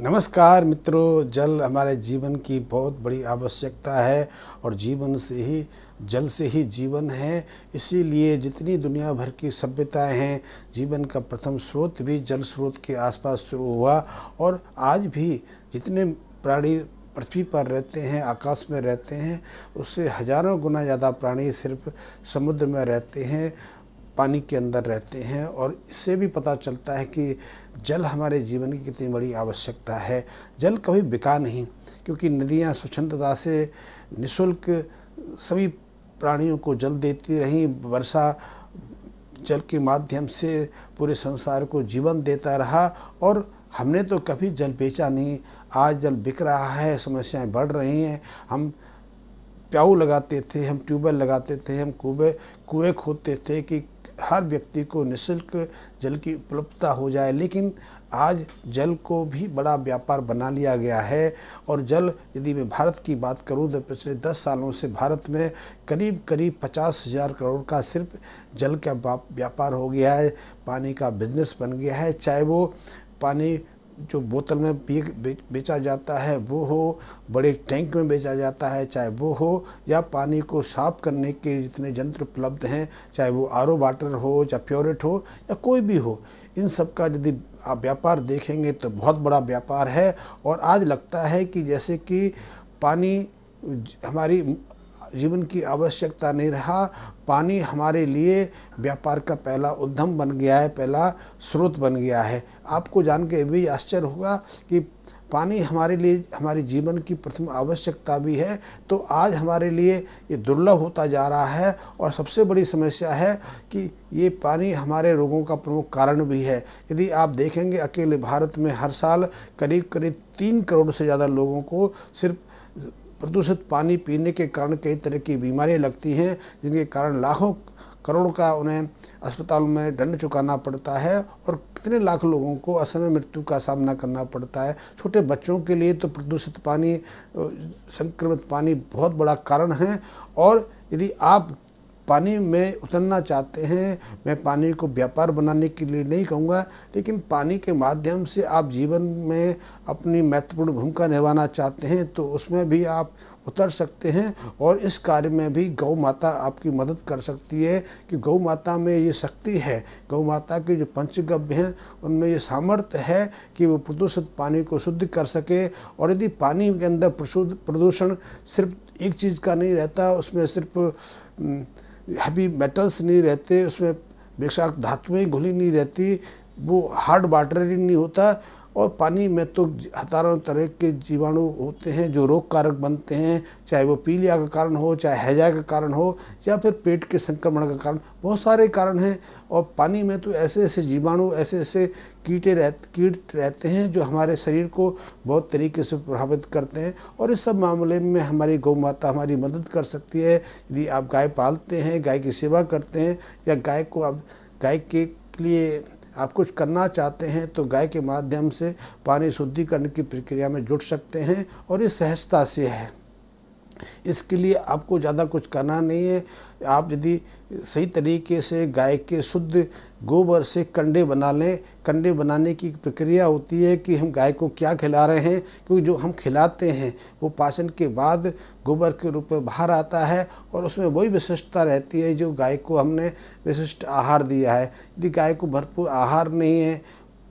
नमस्कार मित्रों, जल हमारे जीवन की बहुत बड़ी आवश्यकता है और जल से ही जीवन है। इसीलिए जितनी दुनिया भर की सभ्यताएं हैं, जीवन का प्रथम स्रोत भी जल स्रोत के आसपास शुरू हुआ। और आज भी जितने प्राणी पृथ्वी पर रहते हैं, आकाश में रहते हैं, उससे हजारों गुना ज़्यादा प्राणी सिर्फ समुद्र में रहते हैं, पानी के अंदर रहते हैं। और इससे भी पता चलता है कि जल हमारे जीवन की कितनी बड़ी आवश्यकता है। जल कभी बिका नहीं, क्योंकि नदियाँ स्वच्छंदता से निःशुल्क सभी प्राणियों को जल देती रहीं। वर्षा जल के माध्यम से पूरे संसार को जीवन देता रहा और हमने तो कभी जल बेचा नहीं। आज जल बिक रहा है, समस्याएं बढ़ रही हैं। हम प्याऊ लगाते थे, हम ट्यूबवेल लगाते थे, हम कुएं खोदते थे कि हर व्यक्ति को निःशुल्क जल की उपलब्धता हो जाए। लेकिन आज जल को भी बड़ा व्यापार बना लिया गया है। और जल, यदि मैं भारत की बात करूं तो पिछले 10 सालों से भारत में करीब करीब 50,000 करोड़ का सिर्फ जल का व्यापार हो गया है। पानी का बिजनेस बन गया है। चाहे वो पानी जो बोतल में बेचा जाता है वो हो, बड़े टैंक में बेचा जाता है चाहे वो हो, या पानी को साफ़ करने के जितने यंत्र उपलब्ध हैं, चाहे वो आरओ वाटर हो, चाहे प्योरेट हो, या कोई भी हो, इन सब का यदि आप व्यापार देखेंगे तो बहुत बड़ा व्यापार है। और आज लगता है कि जैसे कि पानी हमारी जीवन की आवश्यकता नहीं रहा, पानी हमारे लिए व्यापार का पहला उद्यम बन गया है, पहला स्रोत बन गया है। आपको जान के भी आश्चर्य होगा कि पानी हमारे लिए हमारे जीवन की प्रथम आवश्यकता भी है, तो आज हमारे लिए ये दुर्लभ होता जा रहा है। और सबसे बड़ी समस्या है कि ये पानी हमारे रोगों का प्रमुख कारण भी है। यदि आप देखेंगे, अकेले भारत में हर साल करीब करीब 3 करोड़ से ज़्यादा लोगों को सिर्फ प्रदूषित पानी पीने के कारण कई तरह की बीमारियां लगती हैं, जिनके कारण लाखों करोड़ का उन्हें अस्पताल में दंड चुकाना पड़ता है और कितने लाख लोगों को असमय मृत्यु का सामना करना पड़ता है। छोटे बच्चों के लिए तो प्रदूषित पानी, संक्रमित पानी बहुत बड़ा कारण है। और यदि आप पानी में उतरना चाहते हैं, मैं पानी को व्यापार बनाने के लिए नहीं कहूँगा, लेकिन पानी के माध्यम से आप जीवन में अपनी महत्वपूर्ण भूमिका निभाना चाहते हैं तो उसमें भी आप उतर सकते हैं। और इस कार्य में भी गौ माता आपकी मदद कर सकती है, कि गौ माता में ये शक्ति है, गौ माता के जो पंचगव्य हैं उनमें ये सामर्थ्य है कि वो प्रदूषित पानी को शुद्ध कर सके। और यदि पानी के अंदर प्रदूषण सिर्फ एक चीज़ का नहीं रहता, उसमें सिर्फ हैवी मेटल्स नहीं रहते, उसमें विषाक्त धातुएं घुली नहीं रहती, वो हार्ड वाटर ही नहीं होता। और पानी में तो हजारों तरह के जीवाणु होते हैं जो रोग कारक बनते हैं, चाहे वो पीलिया का कारण हो, चाहे हैजा का कारण हो, या फिर पेट के संक्रमण का कारण, बहुत सारे कारण हैं। और पानी में तो ऐसे ऐसे जीवाणु, ऐसे ऐसे कीट रहते हैं जो हमारे शरीर को बहुत तरीके से प्रभावित करते हैं। और इस सब मामले में हमारी गौ माता हमारी मदद कर सकती है। यदि आप गाय पालते हैं, गाय की सेवा करते हैं, या गाय के लिए आप कुछ करना चाहते हैं, तो गाय के माध्यम से पानी शुद्धिकरण की प्रक्रिया में जुट सकते हैं। और ये सहजता से है, इसके लिए आपको ज़्यादा कुछ करना नहीं है। आप यदि सही तरीके से गाय के शुद्ध गोबर से कंडे बना लें, कंडे बनाने की प्रक्रिया होती है कि हम गाय को क्या खिला रहे हैं, क्योंकि जो हम खिलाते हैं वो पाचन के बाद गोबर के रूप में बाहर आता है और उसमें वही विशिष्टता रहती है जो गाय को हमने विशिष्ट आहार दिया है। यदि गाय को भरपूर आहार नहीं है,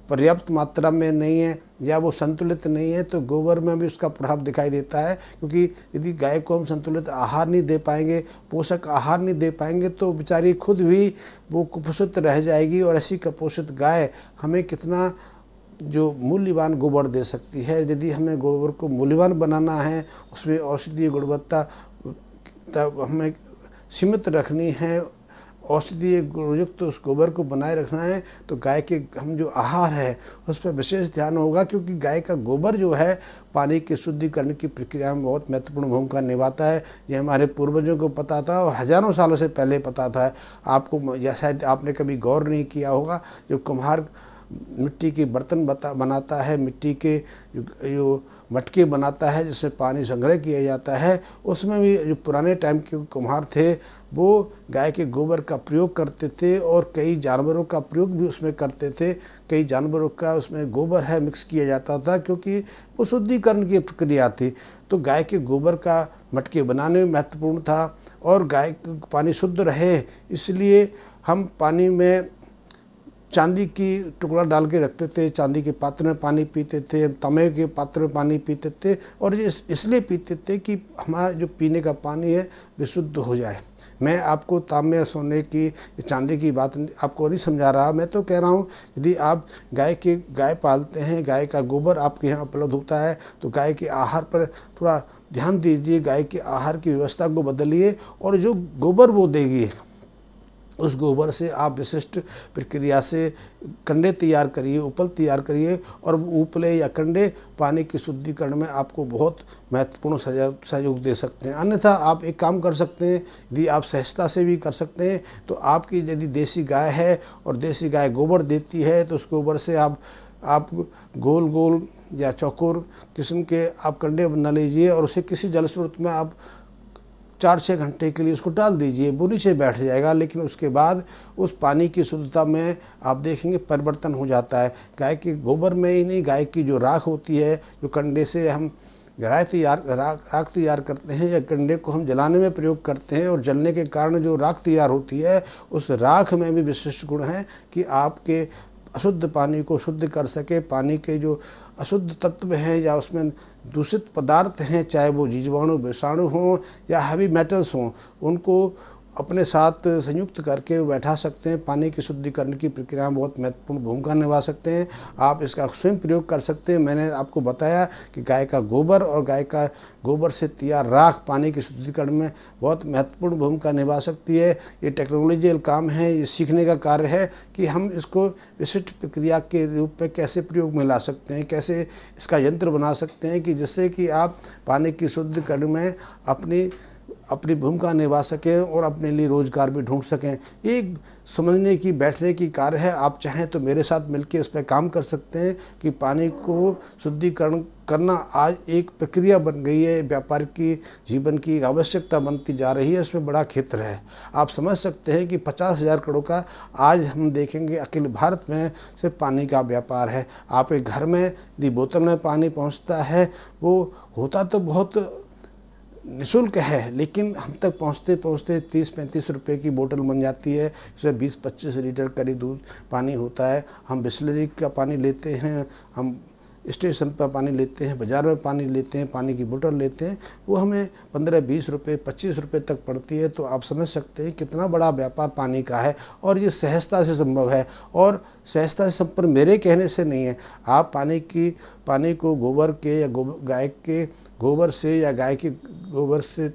पर्याप्त मात्रा में नहीं है, या वो संतुलित नहीं है, तो गोबर में भी उसका प्रभाव दिखाई देता है। क्योंकि यदि गाय को हम संतुलित आहार नहीं दे पाएंगे, पोषक आहार नहीं दे पाएंगे, तो बेचारी खुद भी वो कुपोषित रह जाएगी। और ऐसी कुपोषित गाय हमें कितना जो मूल्यवान गोबर दे सकती है। यदि हमें गोबर को मूल्यवान बनाना है, उसमें औषधीय गुणवत्ता तब हमें सीमित रखनी है, औषधीय युक्त उस गोबर को बनाए रखना है, तो गाय के हम जो आहार है उस पर विशेष ध्यान होगा। क्योंकि गाय का गोबर जो है पानी के शुद्धिकरण की प्रक्रिया में बहुत महत्वपूर्ण भूमिका निभाता है। ये हमारे पूर्वजों को पता था और हजारों सालों से पहले पता था। आपको, या शायद आपने कभी गौर नहीं किया होगा, जो कुम्हार मिट्टी के बर्तन बनाता है, मिट्टी के जो मटके बनाता है जिसमें पानी संग्रह किया जाता है, उसमें भी जो पुराने टाइम के कुम्हार थे वो गाय के गोबर का प्रयोग करते थे और कई जानवरों का प्रयोग भी उसमें करते थे। कई जानवरों का उसमें गोबर है मिक्स किया जाता था, क्योंकि वो शुद्धिकरण की प्रक्रिया थी। तो गाय के गोबर का मटके बनाने में महत्वपूर्ण था। और गाय पानी शुद्ध रहे इसलिए हम पानी में चांदी की टुकड़ा डाल के रखते थे, चांदी के पात्र में पानी पीते थे, तांबे के पात्र में पानी पीते थे। और ये इसलिए पीते थे कि हमारा जो पीने का पानी है विशुद्ध हो जाए। मैं आपको तांबे सोने की चांदी की बात आपको नहीं समझा रहा, मैं तो कह रहा हूँ यदि आप गाय पालते हैं, गाय का गोबर आपके यहाँ उपलब्ध होता है तो गाय के आहार पर थोड़ा ध्यान दीजिए, गाय के आहार की व्यवस्था को बदलिए और जो गोबर वो देगी उस गोबर से आप विशिष्ट प्रक्रिया से कंडे तैयार करिए, उपल तैयार करिए। और उपले या कंडे पानी के शुद्धिकरण में आपको बहुत महत्वपूर्ण सहयोग दे सकते हैं। अन्यथा आप एक काम कर सकते हैं, यदि आप सहजता से भी कर सकते हैं तो आपकी यदि देसी गाय है और देसी गाय गोबर देती है तो उस गोबर से आप गोल गोल या चौकोर किस्म के आप कंडे बना लीजिए और उसे किसी जल स्रोत में आप 4-6 घंटे के लिए उसको डाल दीजिए, वो नीचे बैठ जाएगा। लेकिन उसके बाद उस पानी की शुद्धता में आप देखेंगे परिवर्तन हो जाता है। गाय के गोबर में ही नहीं, गाय की जो राख होती है, जो कंडे से हम राख तैयार करते हैं या कंडे को हम जलाने में प्रयोग करते हैं और जलने के कारण जो राख तैयार होती है, उस राख में भी विशिष्ट गुण हैं कि आपके अशुद्ध पानी को शुद्ध कर सके। पानी के जो अशुद्ध तत्व हैं या उसमें दूषित पदार्थ हैं, चाहे वो जीवाणु विषाणु हों या हैवी मेटल्स हों, उनको अपने साथ संयुक्त करके बैठा सकते हैं। पानी की शुद्धिकरण की प्रक्रिया में बहुत महत्वपूर्ण भूमिका निभा सकते हैं। आप इसका स्वयं प्रयोग कर सकते हैं। मैंने आपको बताया कि गाय का गोबर और गाय का गोबर से तैयार राख पानी के शुद्धिकरण में बहुत महत्वपूर्ण भूमिका निभा सकती है। ये टेक्नोलॉजिकल काम है, ये सीखने का कार्य है कि हम इसको विशिष्ट प्रक्रिया के रूप में कैसे प्रयोग में ला सकते हैं, कैसे इसका यंत्र बना सकते हैं कि जिससे कि आप पानी की शुद्धिकरण में अपनी भूमिका निभा सकें और अपने लिए रोज़गार भी ढूंढ सकें। ये समझने की बैठने की कार्य है। आप चाहें तो मेरे साथ मिलकर इस पर काम कर सकते हैं कि पानी को शुद्धिकरण करना आज एक प्रक्रिया बन गई है, व्यापार की जीवन की आवश्यकता बनती जा रही है। इसमें बड़ा क्षेत्र है। आप समझ सकते हैं कि 50,000 करोड़ का आज हम देखेंगे अखिल भारत में सिर्फ पानी का व्यापार है। आप एक घर में यदि बोतल में पानी पहुँचता है, वो होता तो बहुत निःशुल्क है, लेकिन हम तक पहुँचते पहुँचते 30-35 रुपए की बोतल बन जाती है। इसमें 20-25 लीटर करीब दूध पानी होता है। हम बिस्लरी का पानी लेते हैं, हम स्टेशन पर पानी लेते हैं, बाज़ार में पानी लेते हैं, पानी की बोतल लेते हैं, वो हमें 15-20 रुपये 25 रुपये तक पड़ती है। तो आप समझ सकते हैं कितना बड़ा व्यापार पानी का है और ये सहजता से संभव है। और सहजता से संभव मेरे कहने से नहीं है। आप पानी को गोबर के या गाय के गोबर से या गाय के गोबर से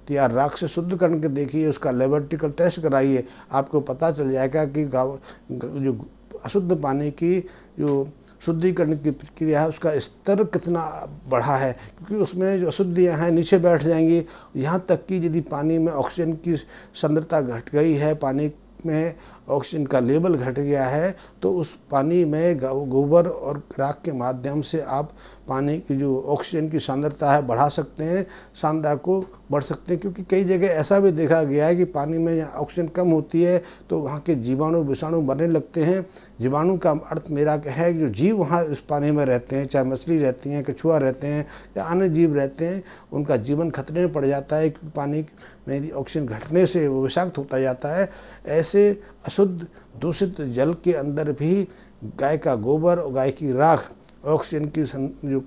तैयार राख से शुद्ध करके देखिए, उसका लेबोरेटरिकल टेस्ट कराइए, आपको पता चल जाएगा कि जो अशुद्ध पानी की जो शुद्धिकरण की प्रक्रिया है उसका स्तर कितना बढ़ा है, क्योंकि उसमें जो अशुद्धियाँ हैं नीचे बैठ जाएंगी। यहाँ तक कि यदि पानी में ऑक्सीजन की सांद्रता घट गई है, पानी में ऑक्सीजन का लेवल घट गया है, तो उस पानी में गोबर और राख के माध्यम से आप पानी की जो ऑक्सीजन की सांद्रता है बढ़ा सकते हैं, सांद्रता को बढ़ सकते हैं। क्योंकि कई जगह ऐसा भी देखा गया है कि पानी में ऑक्सीजन कम होती है तो वहाँ के जीवाणु विषाणु मरने लगते हैं। जीवाणु का अर्थ मेरा है कि जो जीव वहाँ इस पानी में रहते हैं, चाहे मछली रहती हैं, कछुआ रहते हैं या अन्य जीव रहते हैं, उनका जीवन खतरे में पड़ जाता है, क्योंकि पानी में यदि ऑक्सीजन घटने से वो विषाक्त होता जाता है। ऐसे अशुद्ध दूषित जल के अंदर भी गाय का गोबर और गाय की राख ऑक्सीजन की जो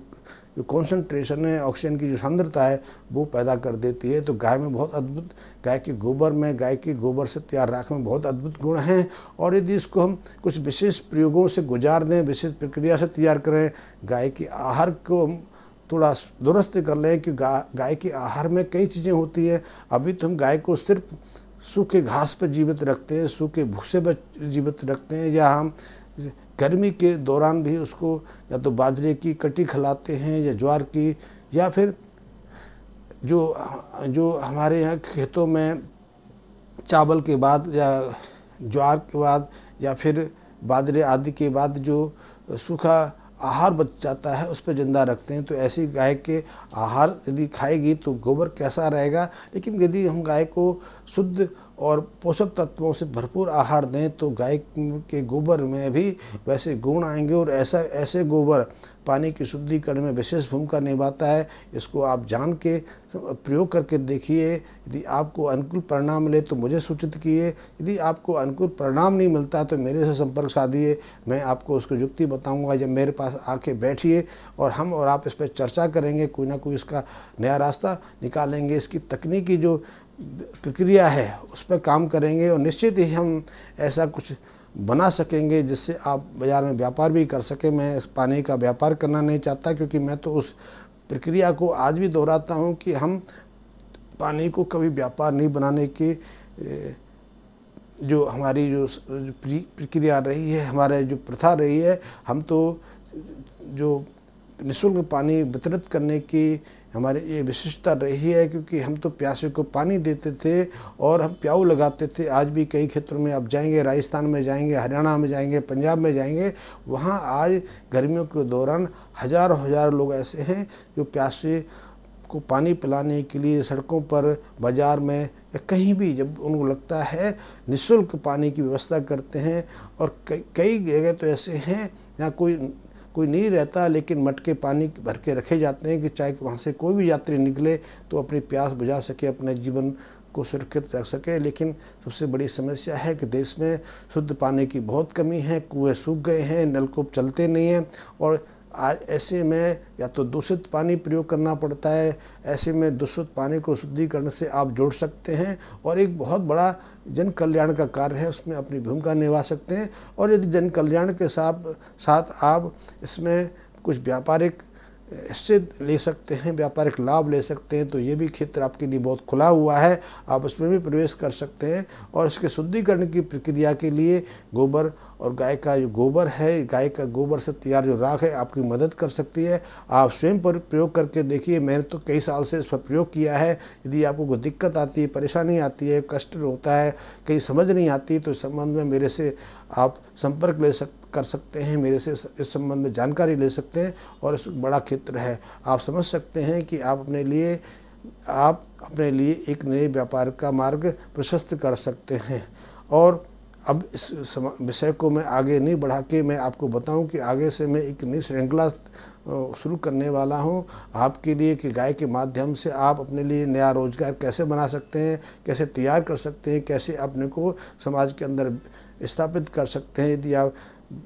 कॉन्सेंट्रेशन है, ऑक्सीजन की जो सांद्रता है वो पैदा कर देती है। तो गाय में बहुत अद्भुत, गाय के गोबर से तैयार राख में बहुत अद्भुत गुण हैं। और यदि इसको हम कुछ विशेष प्रयोगों से गुजार दें, विशेष प्रक्रिया से तैयार करें, गाय के आहार को हम थोड़ा दुरुस्त कर लें कि गाय के आहार में कई चीज़ें होती हैं। अभी तो हम गाय को सिर्फ सूखे घास पर जीवित रखते हैं, सूखे भूसे पर जीवित रखते हैं, या हम गर्मी के दौरान भी उसको या तो बाजरे की कटी खिलाते हैं या ज्वार की, या फिर जो हमारे यहाँ खेतों में चावल के बाद या ज्वार के बाद या फिर बाजरे आदि के बाद जो सूखा आहार बच जाता है उस पर जिंदा रखते हैं। तो ऐसी गाय के आहार यदि खाएगी तो गोबर कैसा रहेगा। लेकिन यदि हम गाय को शुद्ध और पोषक तत्वों से भरपूर आहार दें तो गाय के गोबर में भी वैसे गुण आएंगे और ऐसे गोबर पानी की शुद्धिकरण में विशेष भूमिका निभाता है। इसको आप जान के प्रयोग करके देखिए। यदि आपको अनुकूल परिणाम मिले तो मुझे सूचित कीजिए। यदि आपको अनुकूल परिणाम नहीं मिलता तो मेरे से संपर्क साधिए, मैं आपको उसको युक्ति बताऊंगा। जब मेरे पास आके बैठिए और हम और आप इस पर चर्चा करेंगे, कोई ना कोई इसका नया रास्ता निकालेंगे। इसकी तकनीकी जो प्रक्रिया है उस पर काम करेंगे और निश्चित ही हम ऐसा कुछ बना सकेंगे जिससे आप बाज़ार में व्यापार भी कर सकें। मैं इस पानी का व्यापार करना नहीं चाहता, क्योंकि मैं तो उस प्रक्रिया को आज भी दोहराता हूं कि हम पानी को कभी व्यापार नहीं बनाने की जो हमारी जो प्रक्रिया रही है, हमारे जो प्रथा रही है, हम तो जो निःशुल्क पानी वितरित करने की हमारी ये विशिष्टता रही है। क्योंकि हम तो प्यासे को पानी देते थे और हम प्याऊ लगाते थे। आज भी कई क्षेत्रों में आप जाएंगे, राजस्थान में जाएंगे, हरियाणा में जाएंगे, पंजाब में जाएंगे, वहाँ आज गर्मियों के दौरान हज़ारों लोग ऐसे हैं जो प्यासे को पानी पिलाने के लिए सड़कों पर, बाज़ार में या कहीं भी जब उनको लगता है निःशुल्क पानी की व्यवस्था करते हैं। और कई जगह तो ऐसे हैं जहाँ कोई नहीं रहता, लेकिन मटके पानी भर के रखे जाते हैं कि चाहे वहाँ से कोई भी यात्री निकले तो अपनी प्यास बुझा सके, अपने जीवन को सुरक्षित रख सके। लेकिन सबसे बड़ी समस्या है कि देश में शुद्ध पानी की बहुत कमी है, कुएँ सूख गए हैं, नलकूप चलते नहीं हैं और आज ऐसे में या तो दूषित पानी प्रयोग करना पड़ता है। ऐसे में दूषित पानी को शुद्धिकरण से आप जोड़ सकते हैं और एक बहुत बड़ा जन कल्याण का कार्य है, उसमें अपनी भूमिका निभा सकते हैं। और यदि जन कल्याण के साथ आप इसमें कुछ व्यापारिक हिस्से ले सकते हैं, व्यापारिक लाभ ले सकते हैं, तो ये भी क्षेत्र आपके लिए बहुत खुला हुआ है, आप उसमें भी प्रवेश कर सकते हैं। और इसके शुद्धिकरण की प्रक्रिया के लिए गोबर और गाय का जो गोबर है, गाय का गोबर से तैयार जो राख है आपकी मदद कर सकती है। आप स्वयं पर प्रयोग करके देखिए। मैंने तो कई साल से इस पर प्रयोग किया है। यदि आपको कोई दिक्कत आती है, परेशानी आती है, कष्ट होता है, कहीं समझ नहीं आती, तो इस संबंध में मेरे से आप संपर्क कर सकते हैं, मेरे से इस संबंध में जानकारी ले सकते हैं। और इस बड़ा क्षेत्र है, आप समझ सकते हैं कि आप अपने लिए एक नए व्यापार का मार्ग प्रशस्त कर सकते हैं। और अब इस विषय को मैं आगे नहीं बढ़ा के मैं आपको बताऊं कि आगे से मैं एक नई श्रृंखला शुरू करने वाला हूं आपके लिए कि गाय के माध्यम से आप अपने लिए नया रोजगार कैसे बना सकते हैं, कैसे तैयार कर सकते हैं, कैसे अपने को समाज के अंदर स्थापित कर सकते हैं। यदि आप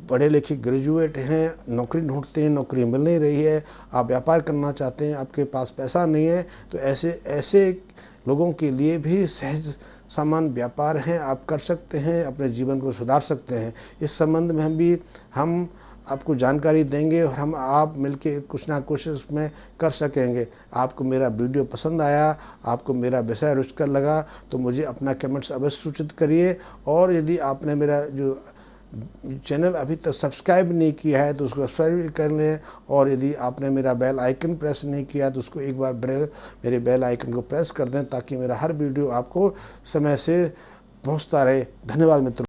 पढ़े लिखे ग्रेजुएट हैं, नौकरी ढूंढते हैं, नौकरी मिल नहीं रही है, आप व्यापार करना चाहते हैं, आपके पास पैसा नहीं है, तो ऐसे लोगों के लिए भी सहज सामान व्यापार हैं, आप कर सकते हैं, अपने जीवन को सुधार सकते हैं। इस संबंध में हम आपको जानकारी देंगे और हम आप मिलके कुछ ना कुछ उसमें कर सकेंगे। आपको मेरा वीडियो पसंद आया, आपको मेरा विषय रुचिकर लगा तो मुझे अपना कमेंट्स अवश्य सूचित करिए। और यदि आपने मेरा जो चैनल अभी तक सब्सक्राइब नहीं किया है तो उसको सब्सक्राइब कर लें। और यदि आपने मेरा बेल आइकन प्रेस नहीं किया तो उसको एक बार मेरे बेल आइकन को प्रेस कर दें ताकि मेरा हर वीडियो आपको समय से पहुंचता रहे। धन्यवाद मित्रों।